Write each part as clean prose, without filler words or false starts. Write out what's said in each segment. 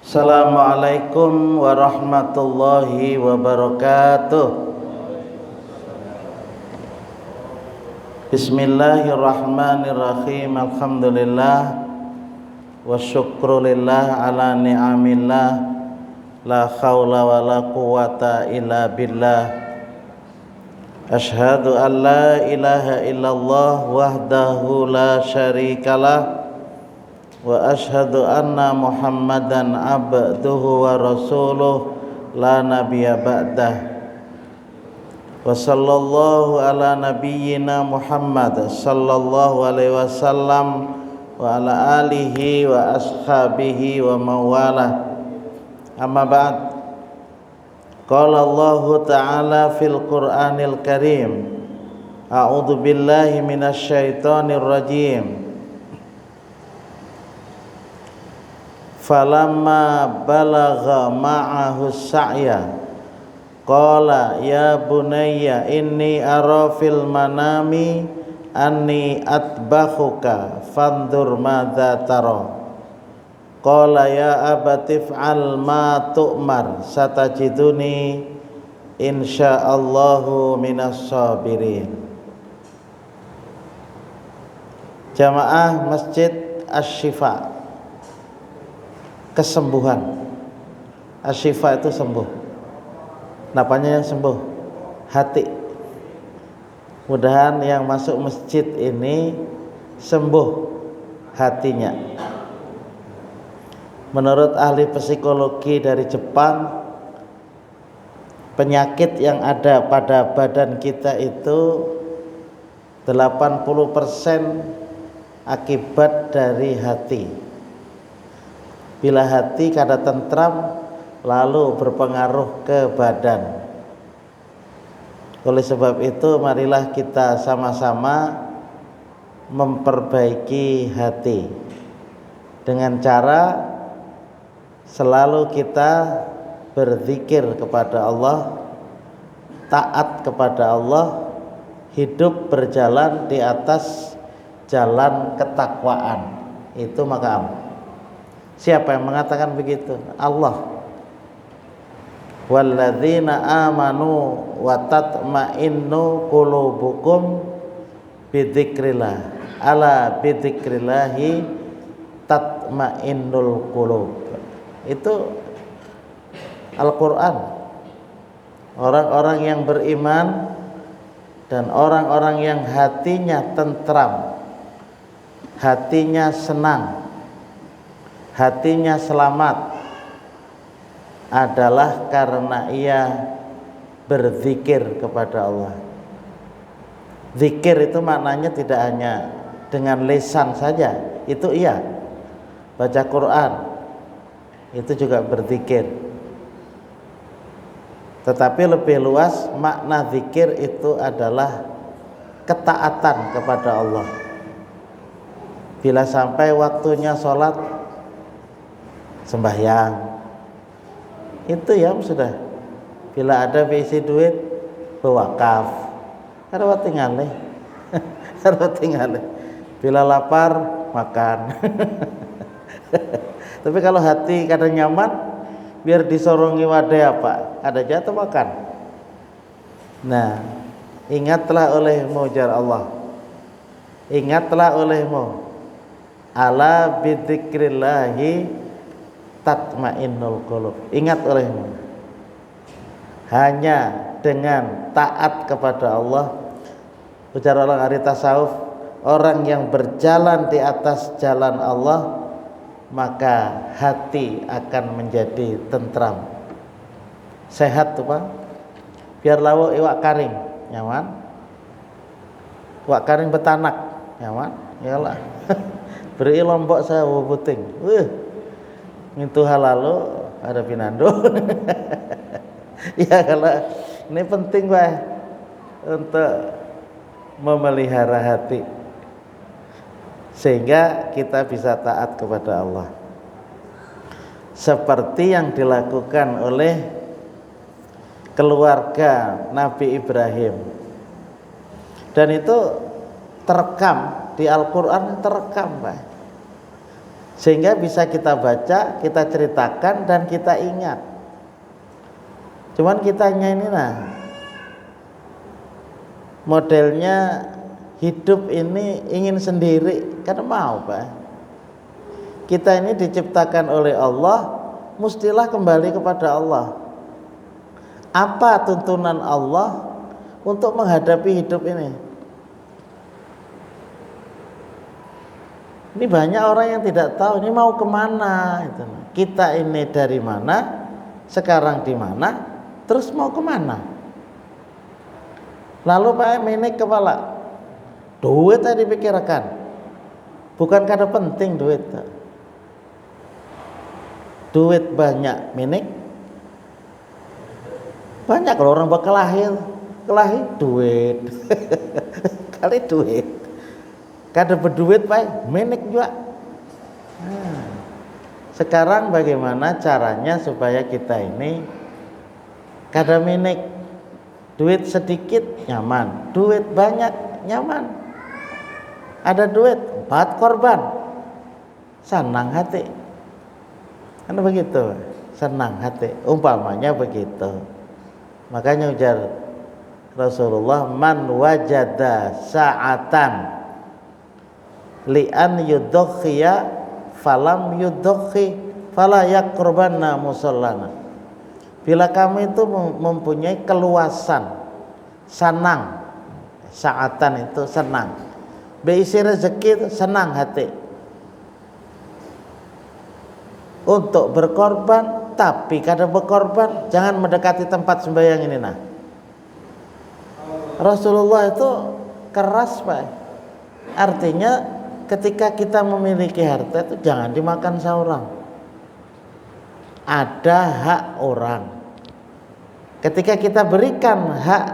Assalamualaikum warahmatullahi wabarakatuh. Bismillahirrahmanirrahim. Alhamdulillah wa syukrulillah ala ni'amillah. La khawla wa la quwata illa billah. Ashhadu an la ilaha illallah wahdahu la syarikalah, wa ashhadu anna Muhammadan abduhu wa rasuluh la nabiyya ba'dah. Wa sallallahu ala nabiyyina Muhammad sallallahu alaihi wasallam wa ala alihi wa ashabihi wa mawalah. Amma ba'd. Qala Allah ta'ala fil Qur'anil Karim, a'udzu billahi minasy syaithanir rajim. Falamma balagha ma'ahu sa'ya qala ya bunayya inni ara fil manami anni atbakhuka fandur madza tara. Qala ya abati if'al ma tu'mar satajiduni insyaallahu minas sabirin. Jamaah Masjid Asy-Syifa, kesembuhan. Asy-Syifa itu sembuh. Napanya yang sembuh? Hati. Mudahan yang masuk masjid ini sembuh hatinya. Menurut ahli psikologi dari Jepang, penyakit yang ada pada badan kita itu 80% akibat dari hati. Bila hati kada tentram, lalu berpengaruh ke badan. Oleh sebab itu, marilah kita sama-sama memperbaiki hati dengan cara selalu kita berzikir kepada Allah, taat kepada Allah, hidup berjalan di atas jalan ketakwaan. Itu maqam. Siapa yang mengatakan begitu? Allah. Walladzina amanu wa tatma'innu qulubukum bidzikrillah. Ala bidzikrillahi tatma'innul qulub. Itu Al-Qur'an. Orang-orang yang beriman dan orang-orang yang hatinya tentram, hatinya senang, hatinya selamat adalah karena ia berzikir kepada Allah. Zikir itu maknanya tidak hanya dengan lisan saja, itu iya. Baca Quran itu juga berzikir. Tetapi lebih luas, makna zikir itu adalah ketaatan kepada Allah. Bila sampai waktunya sholat, sembahyang, itu ya sudah. Bila ada isi duit, berwakaf. Harus tinggal, harus tinggal. Bila lapar, makan. Tapi kalau hati kadang nyaman, biar disorongi wadah apa, ada jatuh makan. Nah, ingatlah olehmu jar Allah. Ingatlah olehmu. Ala bidzikrillahi tatmainnul qulub. Ingat olehmu. Hanya dengan taat kepada Allah, ujar orang ahli tasawuf, orang yang berjalan di atas jalan Allah, maka hati akan menjadi tentram, sehat tuh Pak. Biar lawo iwak karing nyaman, iwak karing betanak nyaman, iyalah. Beri lombok saya puting, itu halalu ada pinando. Ya kalau ini penting Pak untuk memelihara hati, sehingga kita bisa taat kepada Allah seperti yang dilakukan oleh keluarga Nabi Ibrahim. Dan itu terekam di Al-Quran, terekam Pak. sehingga bisa kita baca, kita ceritakan dan kita ingat. Cuman kitanya ini modelnya hidup ini ingin sendiri, kan mau Pak. Kita ini diciptakan oleh Allah, mestilah kembali kepada Allah. Apa tuntunan Allah untuk menghadapi hidup ini? Ini banyak orang yang tidak tahu ini mau kemana. Kita ini dari mana, sekarang di mana, terus mau kemana? Lalu Pak menek kepala, duit tadi dipikirkan, bukan karena penting duit. Duit banyak menek, banyak kalau orang bakal kelahi duit, kali duit. Kada berduit Pak, menek juga. Sekarang bagaimana caranya supaya kita ini kada menek? Duit sedikit nyaman, duit banyak nyaman. Ada duit, 4 korban, senang hati. Kan begitu, senang hati. Umpamanya begitu. Makanya ujar Rasulullah, man wajada sa'atan li'an yudokhiya falam yudokhi fala yakrubanna musallana. Bila kamu itu mempunyai keluasan, senang, saatan itu senang, berisi rezeki itu senang hati untuk berkorban, tapi kada berkorban jangan mendekati tempat sembahyang ini. Rasulullah itu keras Pak. Artinya ketika kita memiliki harta itu jangan dimakan seorang. Ada hak orang. Ketika kita berikan hak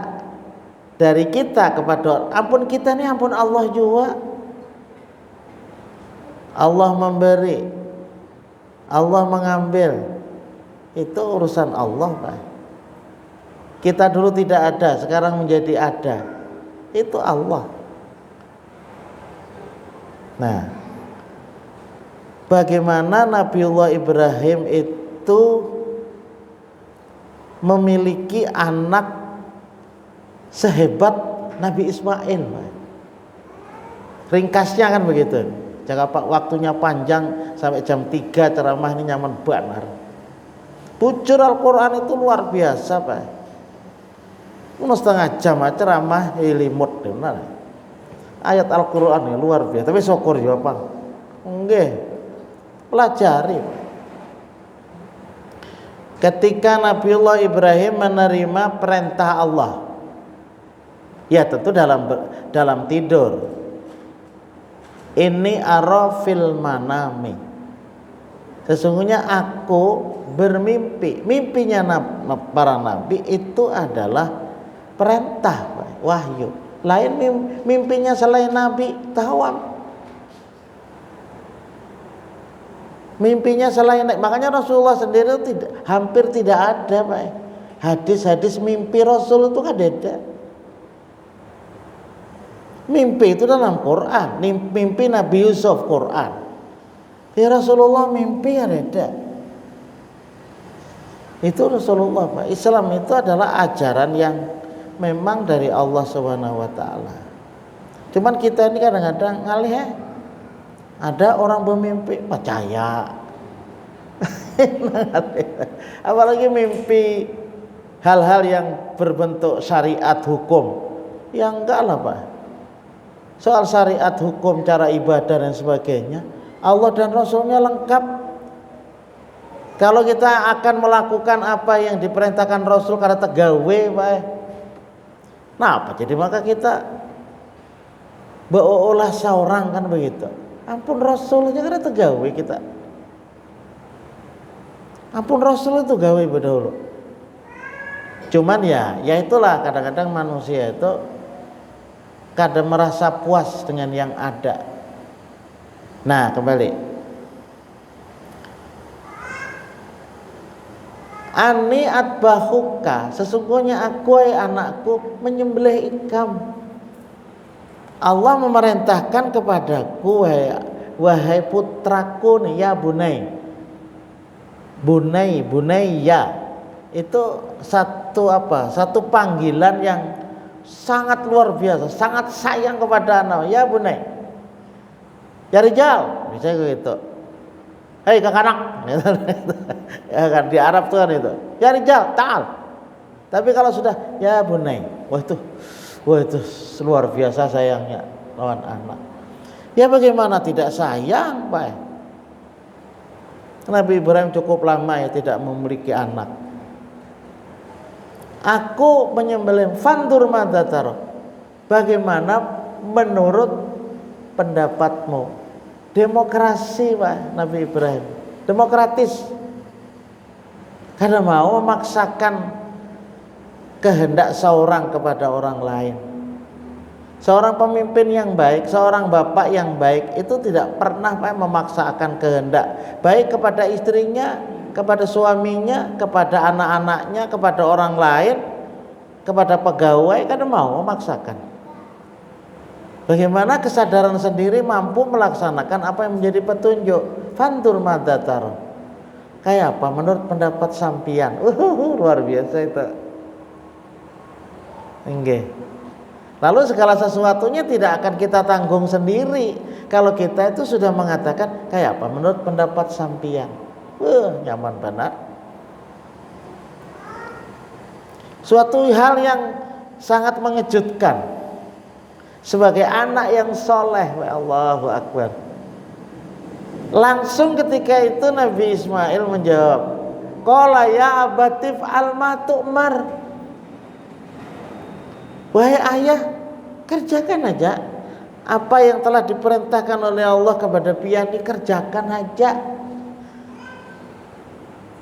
dari kita kepada orang, ampun kita ini ampun Allah juga. Allah memberi, Allah mengambil, itu urusan Allah Pak. Kita dulu tidak ada, sekarang menjadi ada, itu Allah. Nah, bagaimana Nabiullah Ibrahim itu memiliki anak sehebat Nabi Ismail. Ringkasnya kan begitu. Jangan Pak, waktunya panjang sampai jam 3 ceramah ini nyaman banar. Bujur Al-Quran itu luar biasa Pak. Ini setengah jam ceramah limut benar. Ayat Al-Quran ini luar biasa. Tapi syukur juga Pak. Nggih. Pelajari. Ketika Nabiullah Ibrahim menerima perintah Allah, ya tentu dalam tidur. Ini arafil manami. Sesungguhnya aku bermimpi. Mimpinya para nabi itu adalah perintah, wahyu. Lain mimpinya selain nabi tawam. Mimpinya selain, makanya Rasulullah sendiri hampir tidak ada Pak. Hadis-hadis mimpi Rasul itu kan ada. Mimpi itu dalam Quran, mimpi Nabi Yusuf Quran. Ya Rasulullah mimpi ada. Itu Rasulullah Pak. Islam itu adalah ajaran yang memang dari Allah Subhanahu wa taala. Cuman kita ini kadang-kadang ngalih ya. Ada orang bermimpi percaya. Apalagi mimpi hal-hal yang berbentuk syariat hukum. Ya enggak lah Pak. Soal syariat hukum, cara ibadah dan sebagainya, Allah dan Rasulnya lengkap. Kalau kita akan melakukan apa yang diperintahkan Rasul karena tegawe Pak. Nah apa jadi maka kita beolah seorang kan begitu. Ampun Rasul aja karena tegawe kita. Ampun Rasul itu gawe berdahulu. Cuman ya itulah kadang-kadang manusia itu kadang merasa puas dengan yang ada. Nah kembali, ani atbahuka, sesungguhnya aku anakku menyembelih ikam. Allah memerintahkan kepadaku, wahai putraku nih, ya bunai. Bunayya itu satu panggilan yang sangat luar biasa, sangat sayang kepada anak. Ya bunai, ya rijal, misalnya gitu. Hei kakak-anak, ya kan di Arab tuh kan itu. Ya rijal, ta'al. Tapi kalau sudah ya bunai, wah itu luar biasa sayangnya lawan anak. Ya bagaimana tidak sayang, Pak? Nabi Ibrahim cukup lama ya tidak memiliki anak. Aku menyembelih, fandur madataro. Bagaimana menurut pendapatmu? Demokrasi, Pak, Nabi Ibrahim. Demokratis. Karena mau memaksakan kehendak seorang kepada orang lain. Seorang pemimpin yang baik, seorang bapak yang baik itu tidak pernah memaksakan kehendak baik kepada istrinya, kepada suaminya, kepada anak-anaknya, kepada orang lain, kepada pegawai, karena mau memaksakan. Bagaimana kesadaran sendiri mampu melaksanakan apa yang menjadi petunjuk. Fantur madatar. Kayak apa menurut pendapat sampian? Luar biasa itu. Nggih. Lalu segala sesuatunya tidak akan kita tanggung sendiri. Kalau kita itu sudah mengatakan kayak apa menurut pendapat sampian. Nyaman benar. Suatu hal yang sangat mengejutkan. Sebagai anak yang soleh, Allahu Akbar. Langsung ketika itu Nabi Ismail menjawab, qala ya abatif al-ma tu'mar. Wahai ayah, kerjakan aja apa yang telah diperintahkan oleh Allah kepada piani, kerjakan aja.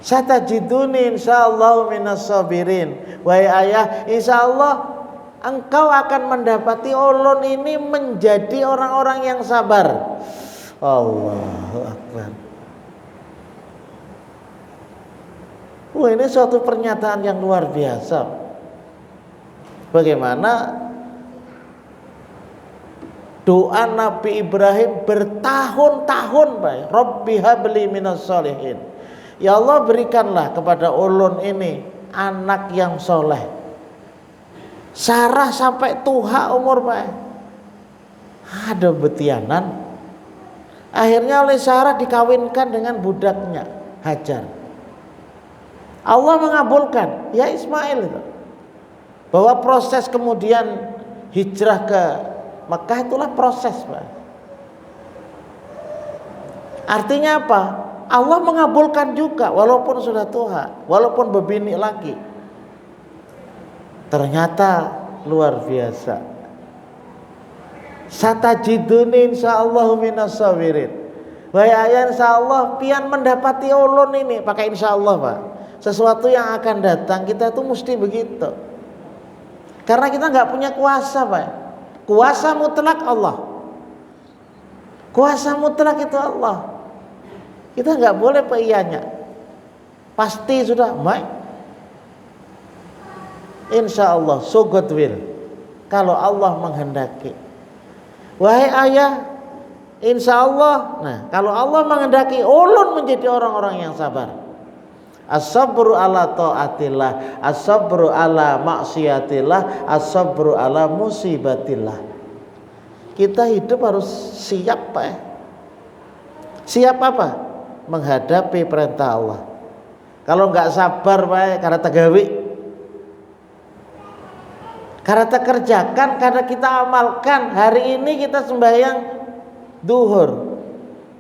Satajiduni insyaallah minas sabirin. Wahai ayah, insyaallah engkau akan mendapati ulun ini menjadi orang-orang yang sabar. Allahu Akbar. Ini suatu pernyataan yang luar biasa. Bagaimana doa Nabi Ibrahim bertahun-tahun, Pak. Rabbi habli minas sholihin. Ya Allah, berikanlah kepada ulun ini anak yang soleh. Sarah sampai tua umur, Pak. Ada betianan. Akhirnya oleh Sarah dikawinkan dengan budaknya Hajar. Allah mengabulkan ya Ismail itu. Bahwa proses kemudian hijrah ke Mekah itulah proses, Pak. Artinya apa? Allah mengabulkan juga walaupun sudah tua, walaupun berbini lagi. Ternyata luar biasa. Satajiduni insyaallah minas sabirin. Wahai ayah, insyaallah pian mendapati ulun ini, pakai insyaallah, Pak. Sesuatu yang akan datang kita itu mesti begitu. Karena kita nggak punya kuasa, Pak. Kuasa mutlak Allah. Kuasa mutlak itu Allah. Kita nggak boleh peianya. Pasti sudah, baik. Insya Allah, so God will. Kalau Allah menghendaki. Wahai ayah, insya Allah. Nah, kalau Allah menghendaki, ulun menjadi orang-orang yang sabar. As-sabru ala ta'atillah, as-sabru ala maksiatillah, as-sabru ala musibatillah. Kita hidup harus siap, Pak. Siap apa? Menghadapi perintah Allah. Kalau enggak sabar, Pak, karena tegawi. Karena terkerjakan, karena kita amalkan. Hari ini kita sembahyang duhur.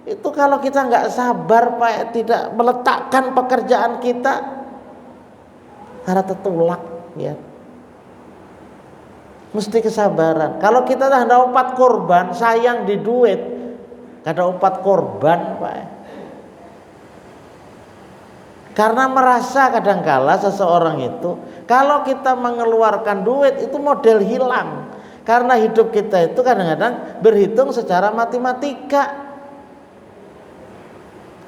Itu kalau kita nggak sabar, Pak, tidak meletakkan pekerjaan kita, karena tertolak, ya. Mesti kesabaran. Kalau kita dah dapat korban, sayang di duit, kada dapat korban, Pak. Karena merasa kadangkala seseorang itu, kalau kita mengeluarkan duit itu model hilang. Karena hidup kita itu kadang-kadang berhitung secara matematika.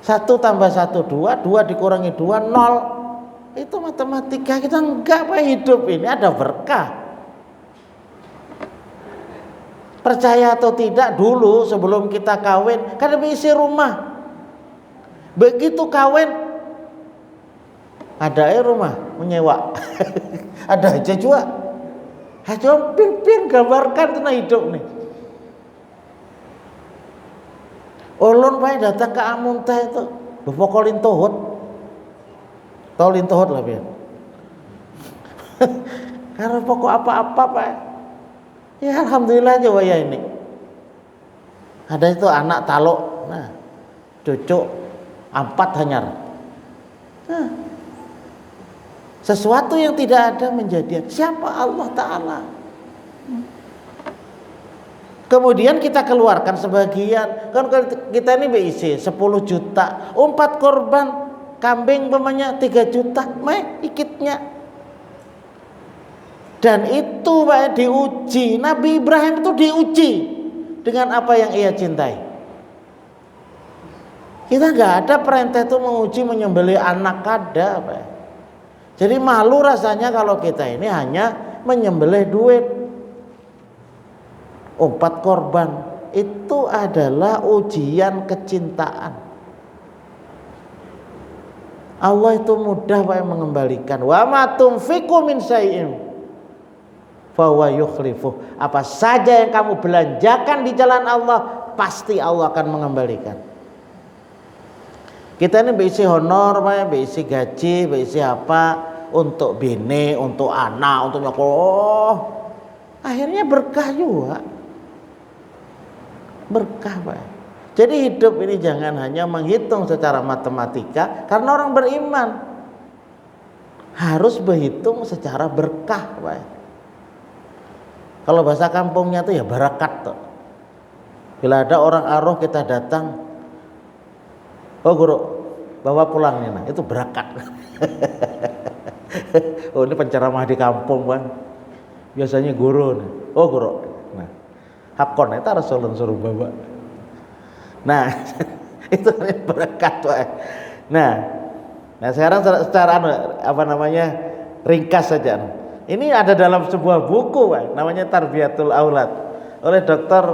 1 tambah 1 2, 2 dikurangi 2 0. Itu matematika. Kita enggak, Pak, hidup ini ada berkah. Percaya atau tidak, dulu sebelum kita kawin kan isi rumah. Begitu kawin ada rumah menyewa. Ada aja juga. Aja pimpin gambarkan tentang hidup nih. Ulun bae datang ke amun teh itu. Pokok lintohut. Tahu lintohut lah biar. Karena pokok apa-apa Pak. Ya alhamdulillah aja ya ini. Ada itu anak taluk. Nah, cucu 4 hanyar. Nah, sesuatu yang tidak ada menjadi. Siapa Allah Ta'ala? Kemudian kita keluarkan sebagian. Kan kita ini BIC 10 juta. 4 korban kambing umpamanya 3 juta. Ikitnya. Dan itu Pak diuji. Nabi Ibrahim itu diuji dengan apa yang ia cintai. Kita nggak ada perintah itu menguji menyembelih anak, ada Pak. Jadi malu rasanya kalau kita ini hanya menyembelih duit. 4 korban itu adalah ujian kecintaan. Allah itu mudah Pak mengembalikan. Wa ma tunfiqu min syai'in fahuwa yukhlifuh. Apa saja yang kamu belanjakan di jalan Allah, pasti Allah akan mengembalikan. Kita ini berisi honor, berisi gaji, berisi apa, untuk bini, untuk anak, untuk nyokol. Akhirnya berkah juga. Berkah Pak. Jadi hidup ini jangan hanya menghitung secara matematika, karena orang beriman harus berhitung secara berkah Pak. Kalau bahasa kampungnya tuh ya barakat tuh. Bila ada orang aruh kita datang, oh guru bawa pulang nih, nah itu barakat. Oh ini penceramah di kampung Bang. Biasanya guru nih. Oh guru. Nah, hakon itu harus suruh bawa. Nah, itu barakat Pak. Nah sekarang secara apa namanya ringkas saja. Ini ada dalam sebuah buku Pak, namanya Tarbiyatul Aulad oleh Dr.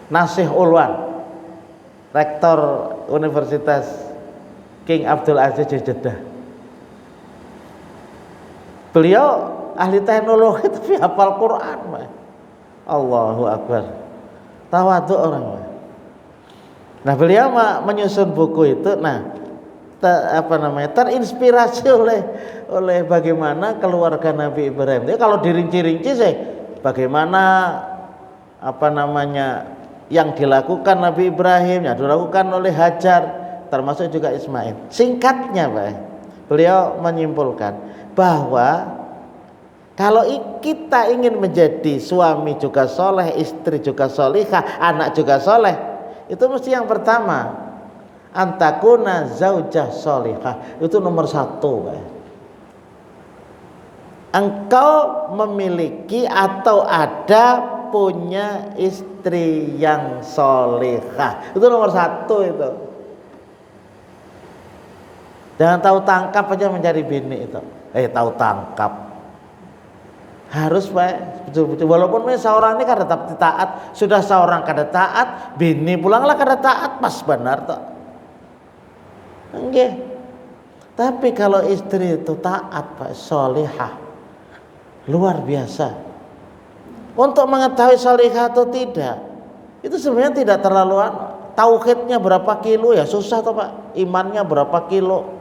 Nasih Ulwan, Rektor Universitas King Abdul Aziz Jeddah. Beliau ahli teknologi tapi hafal Quran Pak. Allahu Akbar. Tawadhu orang Pak. Nah beliau menyusun buku itu, terinspirasi oleh bagaimana keluarga Nabi Ibrahim. Jadi kalau dirinci-rinci sih bagaimana yang dilakukan Nabi Ibrahim, yang dilakukan oleh Hajar, termasuk juga Ismail. Singkatnya Pak, beliau menyimpulkan bahwa kalau kita ingin menjadi suami juga soleh, istri juga solihah, anak juga soleh, itu mesti yang pertama antakuna zaujah solihah. Itu nomor 1 Pak. Engkau memiliki atau ada punya istri yang solihah. Itu nomor 1 itu. Jangan tahu tangkap aja mencari bini itu. Tahu tangkap. Harus Pak, betul-betul. Walaupun seorang ini kada taat, sudah seorang kada taat, bini pulanglah kada taat, pas benar toh. Enggak. Tapi kalau istri itu taat Pak, solihah, luar biasa. Untuk mengetahui solihah atau tidak, itu sebenarnya tidak terlalu tauhidnya berapa kilo ya susah toh Pak. Imannya berapa kilo?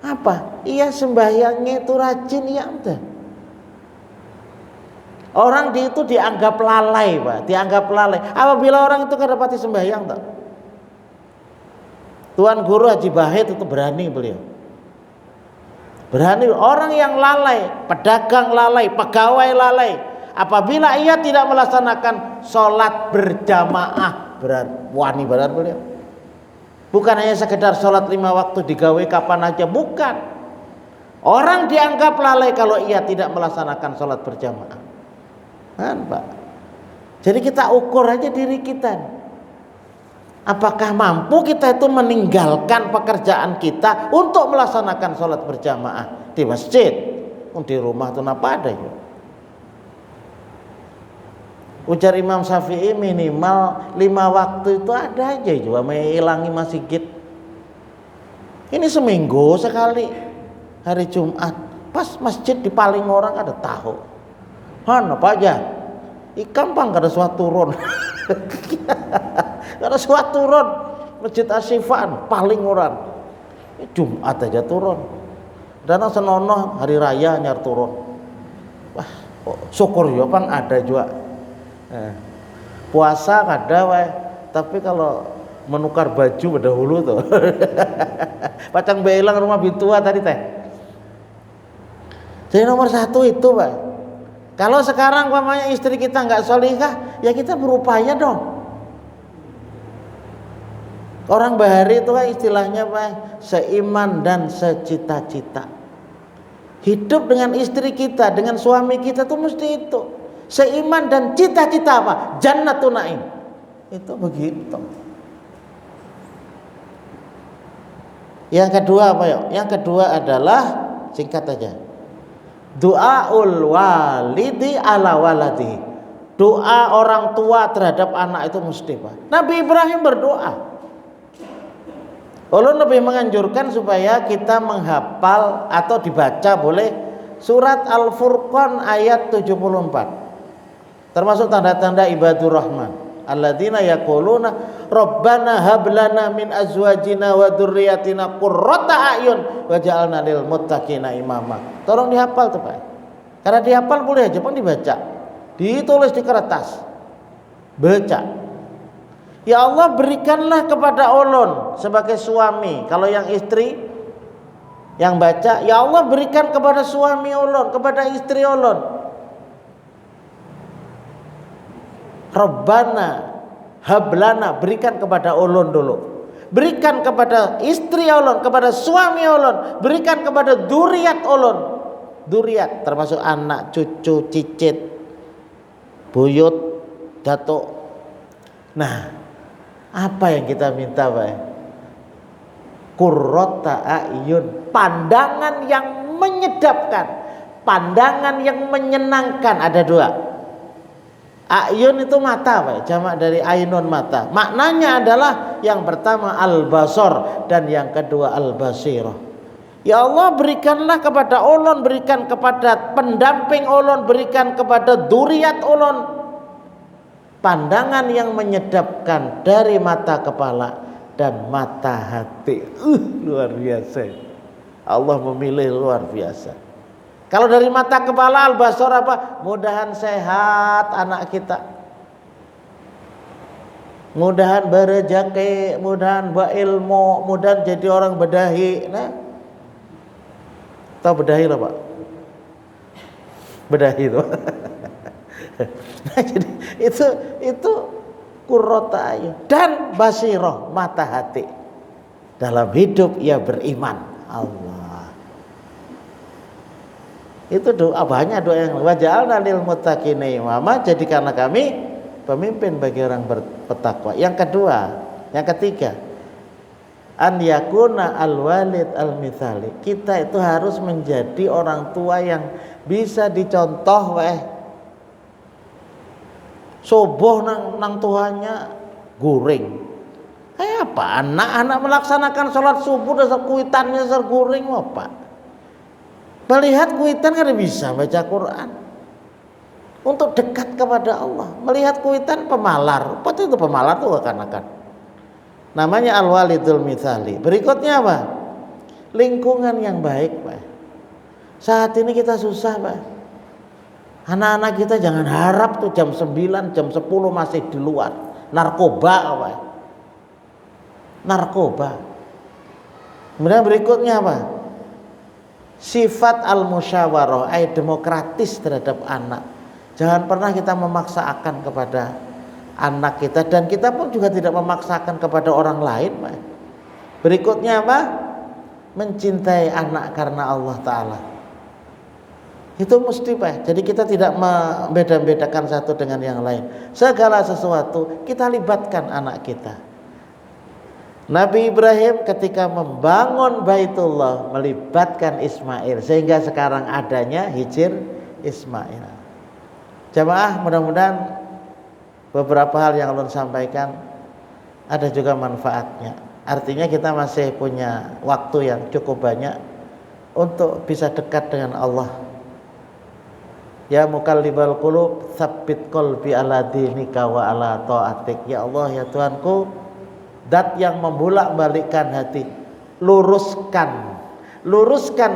Apa? Iya sembahyangnya itu rajin ya udah. Orang itu dianggap lalai Pak, dianggap lalai. Apabila orang itu kada pati sembahyang tak? Tuan Guru Haji Bahit itu berani beliau. Berani orang yang lalai, pedagang lalai, pegawai lalai. Apabila ia tidak melaksanakan sholat berjamaah, wani benar beliau. Bukan hanya sekedar sholat 5 waktu digawe kapan aja, bukan. Orang dianggap lalai kalau ia tidak melaksanakan sholat berjamaah. Kan Pak. Jadi kita ukur aja diri kita. Apakah mampu kita itu meninggalkan pekerjaan kita untuk melaksanakan sholat berjamaah di masjid, di rumah itu apa ada ya. Ujar Imam Syafi'i minimal 5 waktu itu ada aja juga menghilangi masjid. Ini seminggu sekali hari Jumat pas masjid di paling orang ada tahu. Apa aja? Ikan pang kada suatu turun. Kada suatu turun. Masjid Asy-Syifaan paling orang. Jumat aja turun. Dan senonoh hari raya nyar turun. Wah, syukur ya pang ada juga. Puasa kada wae, tapi kalau menukar baju berdahulu tuh. Pacang belang rumah bitua tadi teh. Jadi nomor 1 itu, Pak. Kalau sekarang umpamanya istri kita nggak solihah, ya kita berupaya dong. Orang bahari itu kan istilahnya Pak, seiman dan secita-cita. Hidup dengan istri kita, dengan suami kita tuh mesti itu. Seiman dan cita-cita apa? Jannatun Naim. Itu begitu. Yang kedua apa ya? Yang kedua adalah singkat aja. Doaul walidi ala waladi. Doa orang tua terhadap anak itu mesti Pak. Nabi Ibrahim berdoa. Allah lebih menganjurkan supaya kita menghafal atau dibaca boleh surat Al-Furqan ayat 74. Termasuk tanda-tanda ibadur rahman. Alladzina yaquluna rabbana hab lana min azwajina wa dzurriyyatina qurrata a'yun waj'alna lil muttaqina imama. Tolong dihafal tuh Pak. Karena dihafal boleh aja pun dibaca. Ditulis di kertas. Baca. Ya Allah berikanlah kepada ulun sebagai suami. Kalau yang istri yang baca, ya Allah berikan kepada suami ulun, kepada istri ulun. Rabbana hablana, berikan kepada ulun dulu. Berikan kepada istri ulun, kepada suami ulun, berikan kepada dzurriat ulun. Dzurriat termasuk anak, cucu, cicit, buyut, datuk. Nah, apa yang kita minta, Pak? Qurrata a'yun, pandangan yang menyedapkan, pandangan yang menyenangkan. Ada 2. Ayun itu mata, Pak. Jamak dari ainun mata. Maknanya adalah yang pertama al-basar dan yang kedua al-basirah. Ya Allah berikanlah kepada ulun, berikan kepada pendamping ulun, berikan kepada dzurriat ulun pandangan yang menyedapkan dari mata kepala dan mata hati. Luar biasa. Allah memilih luar biasa. Kalau dari mata kepala al-basar apa? Mudahan sehat anak kita. Mudahan berejaki, mudahan berilmu, mudahan jadi orang bedahi. Nah, tahu bedahi lah Pak? Bedahi itu. Nah, jadi itu qurrata ayun dan basirah, mata hati. Dalam hidup ia beriman. Allah. Itu doa, banyak doa yang waj'alna lil muttaqina imama, jadikanlah kami pemimpin bagi orang bertakwa. Yang kedua, yang ketiga, an yakuna al walid al mithali. Kita itu harus menjadi orang tua yang bisa dicontoh weh. Subuh nang tuhannya guring. Kayak apa? Anak-anak melaksanakan sholat subuh dasar kuitannya dasar guring apa? Melihat kuitan kan bisa baca Quran untuk dekat kepada Allah. Melihat kuitan pemalar. Apa itu pemalar tuh akan-akan. Namanya al-walidul mithali. Berikutnya apa? Lingkungan yang baik, Pak. Saat ini kita susah, Pak. Anak-anak kita jangan harap tuh jam 9, jam 10 masih di luar. Narkoba, Pak. Narkoba. Kemudian berikutnya apa? Sifat al-musyawarah, demokratis terhadap anak. Jangan pernah kita memaksakan kepada anak kita, dan kita pun juga tidak memaksakan kepada orang lain, Pak. Berikutnya apa? Mencintai anak karena Allah Ta'ala. Itu mesti, Pak. Jadi kita tidak membeda-bedakan satu dengan yang lain. Segala sesuatu kita libatkan anak kita. Nabi Ibrahim ketika membangun Baitullah melibatkan Ismail, sehingga sekarang adanya Hijr Ismail. Jamaah, mudah-mudahan beberapa hal yang ulun sampaikan ada juga manfaatnya. Artinya kita masih punya waktu yang cukup banyak untuk bisa dekat dengan Allah. Ya mukallibal qulub, tsabbit qalbi ala dinika wa ala taatik. Ya Allah, ya Tuhanku, zat yang membolak-balikkan hati, luruskan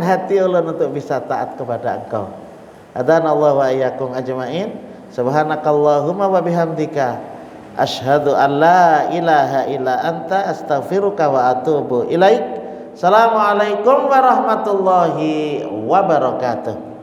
hati ulun untuk bisa taat kepada Engkau. Adanallahu wa iyyakum ajmain. Subhanakallahumma wa bihamdika asyhadu an la ilaha illa anta astaghfiruka wa atubu ilaik. Assalamualaikum warahmatullahi wabarakatuh.